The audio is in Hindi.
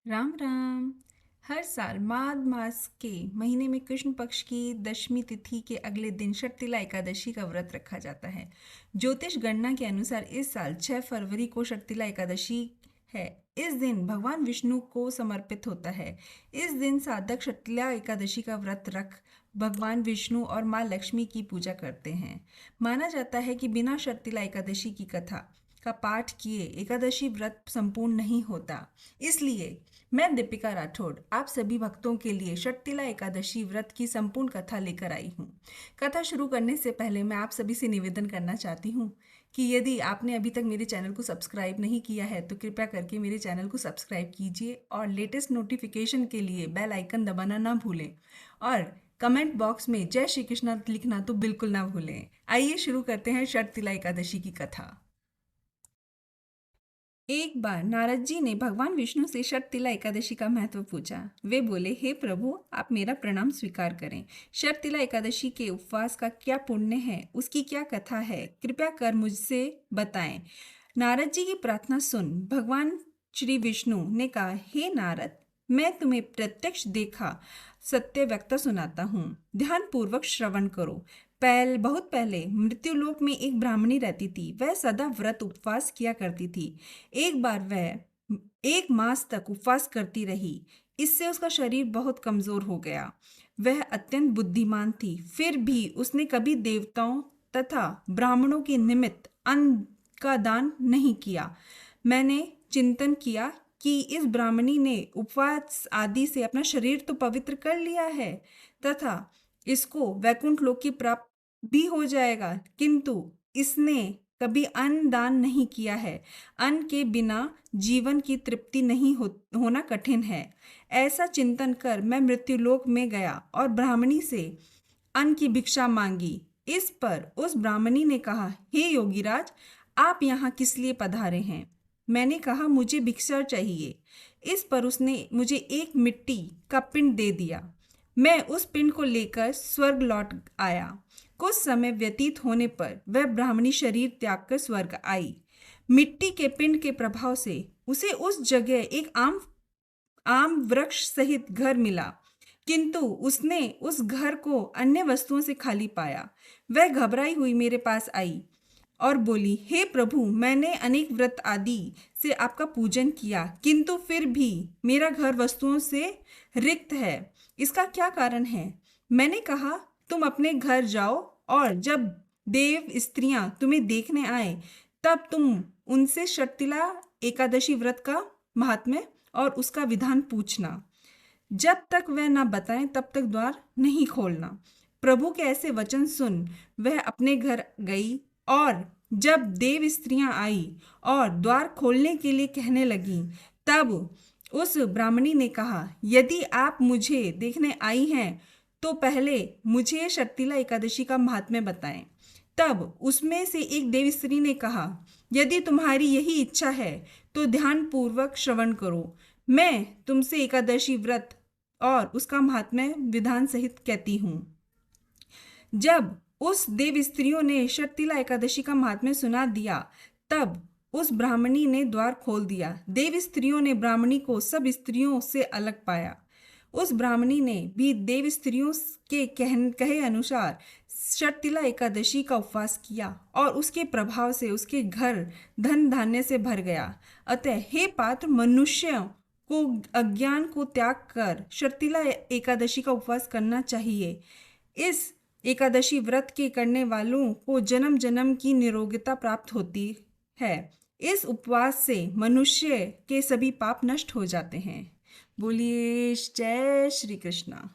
राम राम। हर साल माघ मास के महीने में कृष्ण पक्ष की दशमी तिथि के अगले दिन शर्तिला एकादशी का व्रत रखा जाता है। ज्योतिष गणना के अनुसार इस साल 6 फरवरी को शर्तिला एकादशी है। इस दिन भगवान विष्णु को समर्पित होता है। इस दिन साधक शर्तिला एकादशी का व्रत रख भगवान विष्णु और माँ लक्ष्मी की पूजा करते हैं। माना जाता है कि बिना शर्तिला एकादशी की कथा का पाठ किए एकादशी व्रत संपूर्ण नहीं होता। इसलिए मैं दीपिका राठौड़ आप सभी भक्तों के लिए शर्तिला एकादशी व्रत की संपूर्ण कथा लेकर आई हूँ। कथा शुरू करने से पहले मैं आप सभी से निवेदन करना चाहती हूँ कि यदि आपने अभी तक मेरे चैनल को सब्सक्राइब नहीं किया है तो कृपया करके मेरे चैनल को सब्सक्राइब कीजिए और लेटेस्ट नोटिफिकेशन के लिए बेल आइकन दबाना ना भूलें और कमेंट बॉक्स में जय श्री कृष्णा लिखना तो बिल्कुल ना भूलें। आइए शुरू करते हैं शर्तिला एकादशी की कथा। एक बार नारद जी ने भगवान विष्णु से शर्तिला एकादशी का महत्व पूछा। वे बोले, हे प्रभु, आप मेरा प्रणाम स्वीकार करें। शर्तिला एकादशी के उपवास का क्या पुण्य है, उसकी क्या कथा है, कृपया कर मुझसे बताएं। नारद जी की प्रार्थना सुन भगवान श्री विष्णु ने कहा, हे नारद, मैं तुम्हें प्रत्यक्ष देखा सत्य व्यक्ता सुनाता हूँ, ध्यान पूर्वक श्रवण करो। बहुत पहले मृत्युलोक में एक ब्राह्मणी रहती थी। वह सदा व्रत उपवास किया करती थी। एक बार वह 1 मास तक उपवास करती रही। इससे उसका शरीर बहुत कमजोर हो गया। वह अत्यंत बुद्धिमान थी, फिर भी उसने कभी देवताओं तथा ब्राह्मणों के निमित्त अन्न का दान नहीं किया। मैंने चिंतन किया कि इस ब्राह्मणी ने उपवास आदि से अपना शरीर तो पवित्र कर लिया है तथा इसको वैकुंठ लोक की प्राप्त भी हो जाएगा, किंतु इसने कभी अन्न दान नहीं किया है। अन्न के बिना जीवन की तृप्ति नहीं होना कठिन है। ऐसा चिंतन कर मैं मृत्युलोक में गया और ब्राह्मणी से अन्न की भिक्षा मांगी। इस पर उस ब्राह्मणी ने कहा, हे योगीराज, आप यहाँ किस लिए पधारे हैं? मैंने कहा, मुझे भिक्षा चाहिए। इस पर उसने मुझे एक मिट्टी का पिंड दे दिया। मैं उस पिंड को लेकर स्वर्ग लौट आया। कुछ समय व्यतीत होने पर वह ब्राह्मणी शरीर त्याग कर स्वर्ग आई। मिट्टी के पिंड के प्रभाव से उसे उस जगह एक आम वृक्ष सहित घर मिला, किंतु उसने उस घर को अन्य वस्तुओं से खाली पाया। वह घबराई हुई मेरे पास आई और बोली, हे प्रभु, मैंने अनेक व्रत आदि से आपका पूजन किया, किंतु फिर भी मेरा घर वस्तुओं से रिक्त है। इसका क्या कारण है? मैंने कहा, तुम अपने घर जाओ और जब देव स्त्रियां तुम्हें देखने आए तब तुम उनसे शर्तिला एकादशी व्रत का महात्म्य और उसका विधान पूछना। जब तक वह न बताएं तब तक द्वार नहीं खोलना। प्रभु के ऐसे वचन सुन वह अपने घर गई और जब देव स्त्रियां आई और द्वार खोलने के लिए कहने लगी, तब उस ब्राह्मणी ने कहा, यदि आप मुझे देखने आई हैं तो पहले मुझे शर्तिला एकादशी का महात्म्य बताएं। तब उसमें से एक देव स्त्री ने कहा, यदि तुम्हारी यही इच्छा है तो ध्यान पूर्वक श्रवण करो। मैं तुमसे एकादशी व्रत और उसका महात्म्य विधान सहित कहती हूँ। जब उस देव स्त्रियों ने शर्तिला एकादशी का महात्म्य सुना दिया, तब उस ब्राह्मणी ने द्वार खोल दिया। देव स्त्रियों ने ब्राह्मणी को सब स्त्रियों से अलग पाया। उस ब्राह्मणी ने भी देव स्त्रियों के कहे अनुसार शर्तिला एकादशी का उपवास किया और उसके प्रभाव से उसके घर धन धान्य से भर गया। अतः हे पात्र, मनुष्य को अज्ञान को त्याग कर शर्तिला एकादशी का उपवास करना चाहिए। इस एकादशी व्रत के करने वालों को जन्म जन्म की निरोगता प्राप्त होती है। इस उपवास से मनुष्य के सभी पाप नष्ट हो जाते हैं। बोलिए जय श्री कृष्णा।